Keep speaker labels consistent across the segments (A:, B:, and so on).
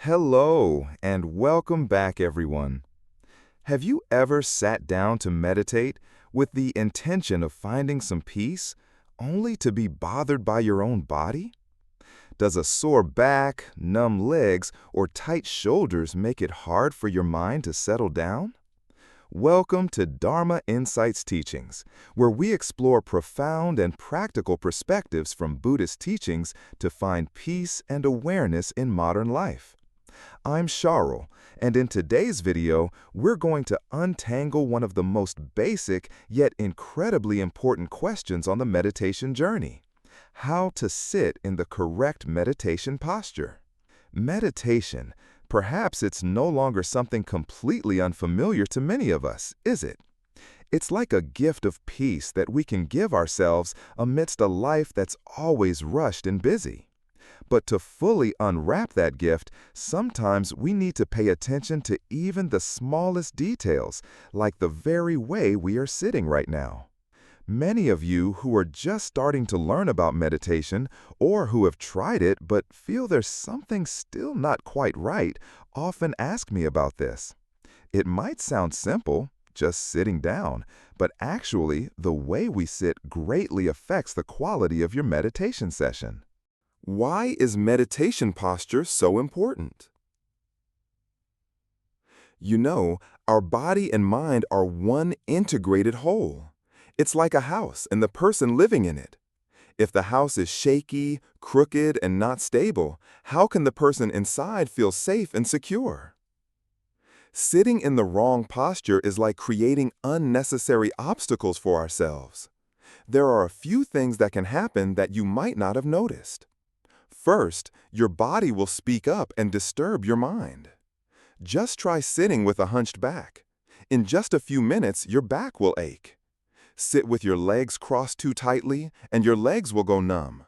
A: Hello, and welcome back, everyone. Have you ever sat down to meditate with the intention of finding some peace, only to be bothered by your own body? Does a sore back, numb legs, or tight shoulders make it hard for your mind to settle down? Welcome to Dharma Insights Teachings, where we explore profound and practical perspectives from Buddhist teachings to find peace and awareness in modern life. I'm Charol, and in today's video, we're going to untangle one of the most basic yet incredibly important questions on the meditation journey: how to sit in the correct meditation posture. Meditation, perhaps it's no longer something completely unfamiliar to many of us, is it? It's like a gift of peace that we can give ourselves amidst a life that's always rushed and busy. But to fully unwrap that gift, sometimes we need to pay attention to even the smallest details, like the very way we are sitting right now. Many of you who are just starting to learn about meditation, or who have tried it but feel there's something still not quite right, often ask me about this. It might sound simple, just sitting down, but actually, the way we sit greatly affects the quality of your meditation session. Why is meditation posture so important? You know, our body and mind are one integrated whole. It's like a house and the person living in it. If the house is shaky, crooked, and not stable, how can the person inside feel safe and secure? Sitting in the wrong posture is like creating unnecessary obstacles for ourselves. There are a few things that can happen that you might not have noticed. First, your body will speak up and disturb your mind. Just try sitting with a hunched back. In just a few minutes, your back will ache. Sit with your legs crossed too tightly, and your legs will go numb.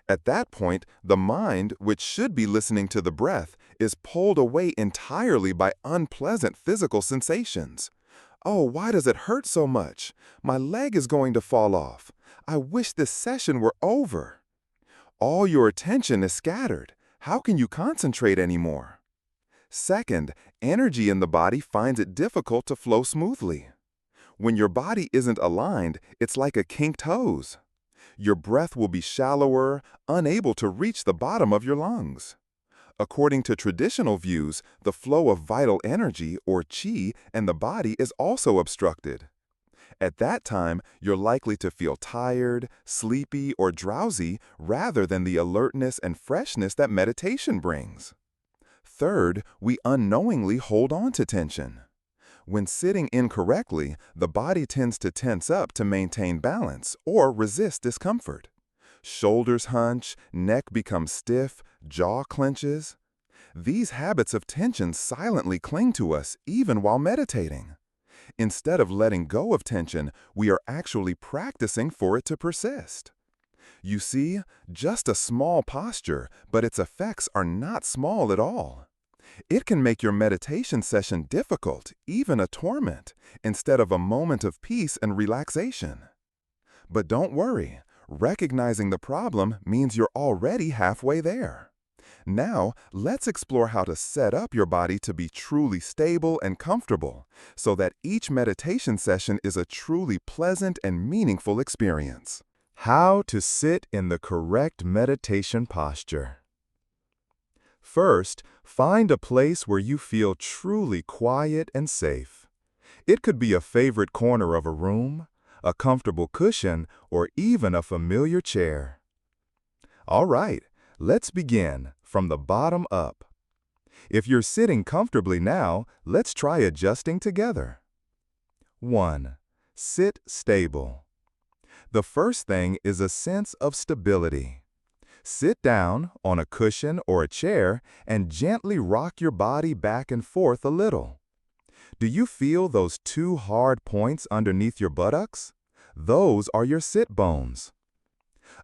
A: At that point, the mind, which should be listening to the breath, is pulled away entirely by unpleasant physical sensations. Oh, why does it hurt so much? My leg is going to fall off. I wish this session were over. All your attention is scattered. How can you concentrate anymore? Second, energy in the body finds it difficult to flow smoothly. When your body isn't aligned, it's like a kinked hose. Your breath will be shallower, unable to reach the bottom of your lungs. According to traditional views, the flow of vital energy, or qi, in the body is also obstructed. At that time, you're likely to feel tired, sleepy, or drowsy rather than the alertness and freshness that meditation brings. Third, we unknowingly hold on to tension. When sitting incorrectly, the body tends to tense up to maintain balance or resist discomfort. Shoulders hunch, neck becomes stiff, jaw clenches. These habits of tension silently cling to us even while meditating. Instead of letting go of tension, we are actually practicing for it to persist. You see, just a small posture, but its effects are not small at all. It can make your meditation session difficult, even a torment, instead of a moment of peace and relaxation. But don't worry, recognizing the problem means you're already halfway there. Now, let's explore how to set up your body to be truly stable and comfortable, so that each meditation session is a truly pleasant and meaningful experience. How to sit in the correct meditation posture. First, find a place where you feel truly quiet and safe. It could be a favorite corner of a room, a comfortable cushion, or even a familiar chair. All right, let's begin from the bottom up. If you're sitting comfortably now, let's try adjusting together. 1. Sit stable. The first thing is a sense of stability. Sit down on a cushion or a chair and gently rock your body back and forth a little. Do you feel those two hard points underneath your buttocks? Those are your sit bones.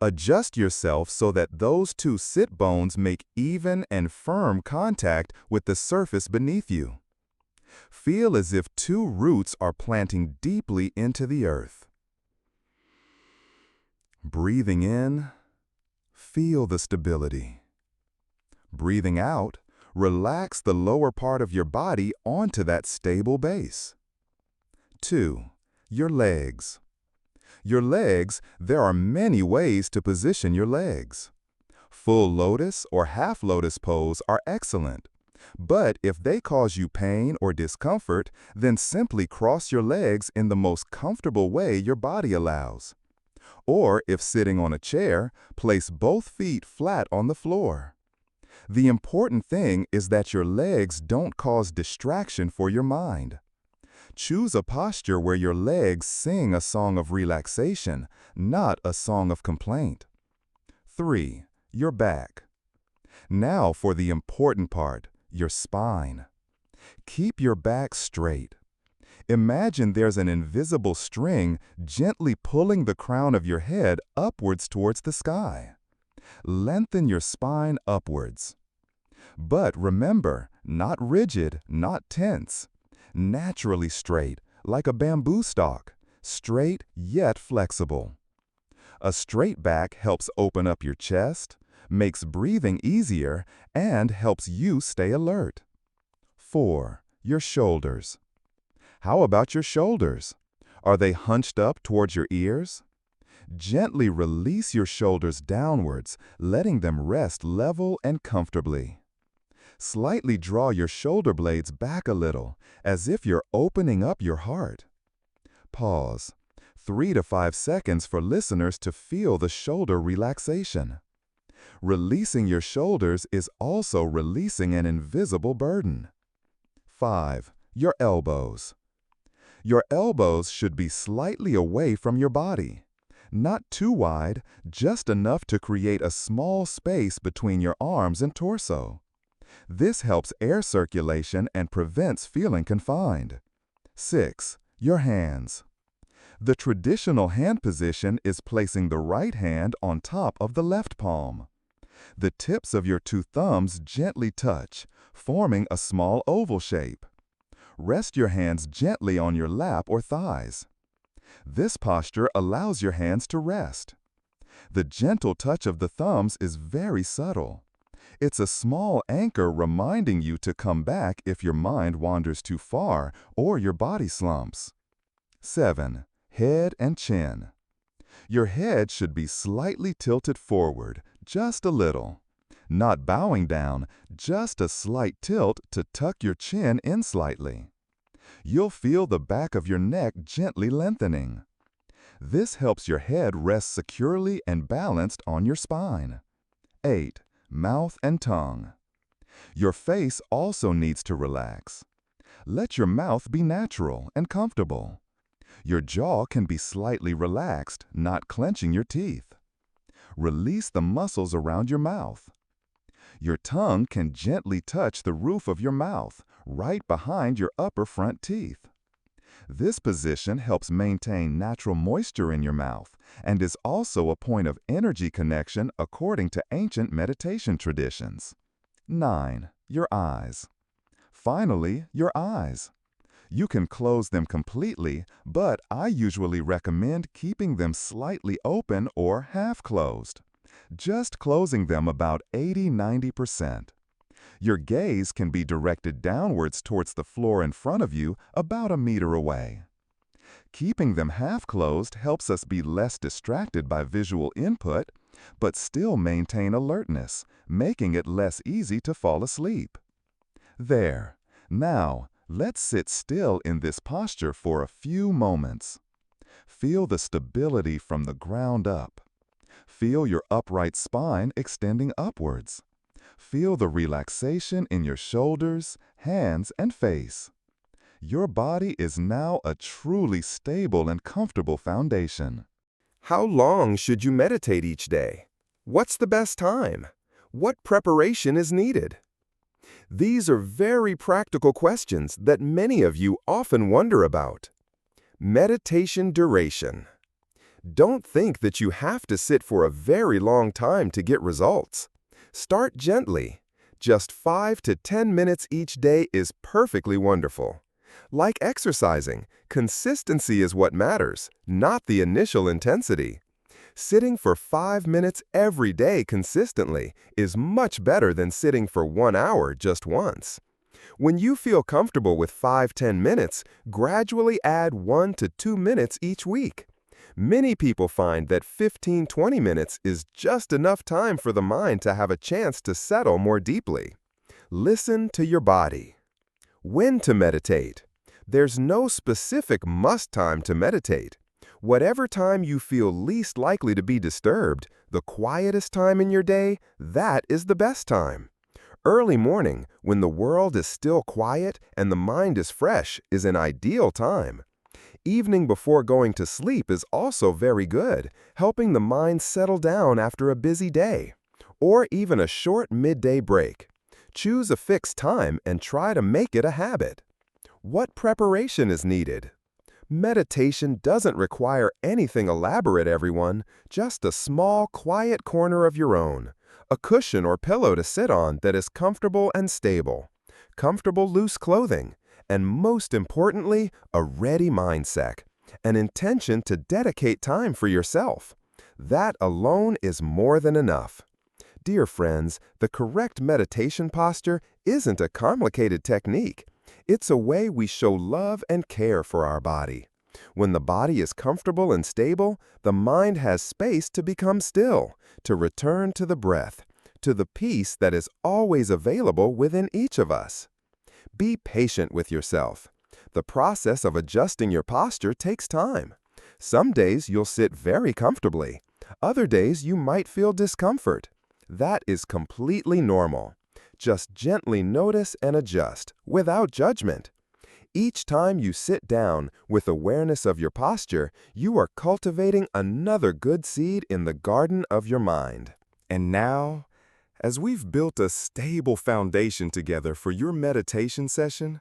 A: Adjust yourself so that those two sit bones make even and firm contact with the surface beneath you. Feel as if two roots are planting deeply into the earth. Breathing in, feel the stability. Breathing out, Relax the lower part of your body onto that stable base. 2. Your legs. Your legs, there are many ways to position your legs. Full lotus or half lotus pose are excellent. But if they cause you pain or discomfort, then simply cross your legs in the most comfortable way your body allows. Or if sitting on a chair, place both feet flat on the floor. The important thing is that your legs don't cause distraction for your mind. Choose a posture where your legs sing a song of relaxation, not a song of complaint. 3. Your back. Now for the important part, your spine. Keep your back straight. Imagine there's an invisible string gently pulling the crown of your head upwards towards the sky. Lengthen your spine upwards. But remember, not rigid, not tense. Naturally straight, like a bamboo stalk, straight yet flexible. A straight back helps open up your chest, makes breathing easier, and helps you stay alert. 4. Your shoulders. How about your shoulders? Are they hunched up towards your ears? Gently release your shoulders downwards, letting them rest level and comfortably. Slightly draw your shoulder blades back a little, as if you're opening up your heart. Pause. 3 to 5 seconds for listeners to feel the shoulder relaxation. Releasing your shoulders is also releasing an invisible burden. 5. Your elbows. Your elbows should be slightly away from your body. Not too wide, just enough to create a small space between your arms and torso. This helps air circulation and prevents feeling confined. 6. Your hands. The traditional hand position is placing the right hand on top of the left palm. The tips of your 2 thumbs gently touch, forming a small oval shape. Rest your hands gently on your lap or thighs. This posture allows your hands to rest. The gentle touch of the thumbs is very subtle. It's a small anchor reminding you to come back if your mind wanders too far or your body slumps. 7. Head and chin. Your head should be slightly tilted forward, just a little. Not bowing down, just a slight tilt to tuck your chin in slightly. You'll feel the back of your neck gently lengthening. This helps your head rest securely and balanced on your spine. 8. Mouth and tongue. Your face also needs to relax. Let your mouth be natural and comfortable. Your jaw can be slightly relaxed, not clenching your teeth. Release the muscles around your mouth. Your tongue can gently touch the roof of your mouth, right behind your upper front teeth. This position helps maintain natural moisture in your mouth and is also a point of energy connection according to ancient meditation traditions. 9. Your eyes. Finally, your eyes. You can close them completely, but I usually recommend keeping them slightly open or half closed. Just closing them about 80–90%. Your gaze can be directed downwards towards the floor in front of you about 1 meter away. Keeping them half closed helps us be less distracted by visual input, but still maintain alertness, making it less easy to fall asleep. There. Now, let's sit still in this posture for a few moments. Feel the stability from the ground up. Feel your upright spine extending upwards. Feel the relaxation in your shoulders, hands, and face. Your body is now a truly stable and comfortable foundation.
B: How long should you meditate each day? What's the best time? What preparation is needed? These are very practical questions that many of you often wonder about. Meditation duration. Don't think that you have to sit for a very long time to get results. Start gently. Just 5 to 10 minutes each day is perfectly wonderful. Like exercising, consistency is what matters, not the initial intensity. Sitting for 5 minutes every day consistently is much better than sitting for 1 hour just once. When you feel comfortable with 5–10 minutes, gradually add 1 to 2 minutes each week. Many people find that 15–20 minutes is just enough time for the mind to have a chance to settle more deeply. Listen to your body. When to meditate? There's no specific must time to meditate. Whatever time you feel least likely to be disturbed, the quietest time in your day, that is the best time. Early morning, when the world is still quiet and the mind is fresh, is an ideal time. Evening before going to sleep is also very good, helping the mind settle down after a busy day. Or even a short midday break. Choose a fixed time and try to make it a habit. What preparation is needed? Meditation doesn't require anything elaborate, everyone, just a small, quiet corner of your own. A cushion or pillow to sit on that is comfortable and stable. Comfortable loose clothing. And most importantly, a ready mindset. An intention to dedicate time for yourself. That alone is more than enough. Dear friends, the correct meditation posture isn't a complicated technique. It's a way we show love and care for our body. When the body is comfortable and stable, the mind has space to become still, to return to the breath, to the peace that is always available within each of us. Be patient with yourself. The process of adjusting your posture takes time. Some days you'll sit very comfortably. Other days you might feel discomfort. That is completely normal. Just gently notice and adjust, without judgment. Each time you sit down with awareness of your posture, you are cultivating another good seed in the garden of your mind.
A: And now, as we've built a stable foundation together for your meditation session,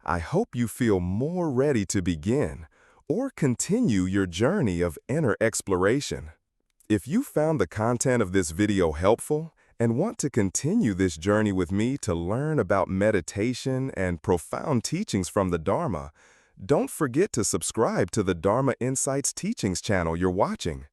A: I hope you feel more ready to begin or continue your journey of inner exploration. If you found the content of this video helpful and want to continue this journey with me to learn about meditation and profound teachings from the Dharma, don't forget to subscribe to the Dharma Insights Teachings channel you're watching.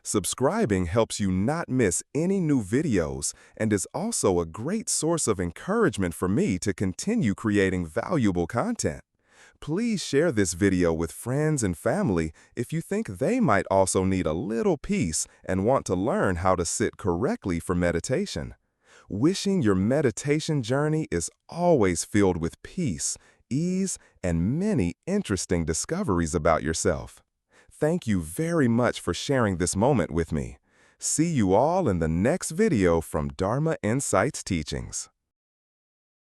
A: Subscribing helps you not miss any new videos and is also a great source of encouragement for me to continue creating valuable content. Please share this video with friends and family if you think they might also need a little peace and want to learn how to sit correctly for meditation. Wishing your meditation journey is always filled with peace, ease, and many interesting discoveries about yourself. Thank you very much for sharing this moment with me. See you all in the next video from Dharma Insights Teachings.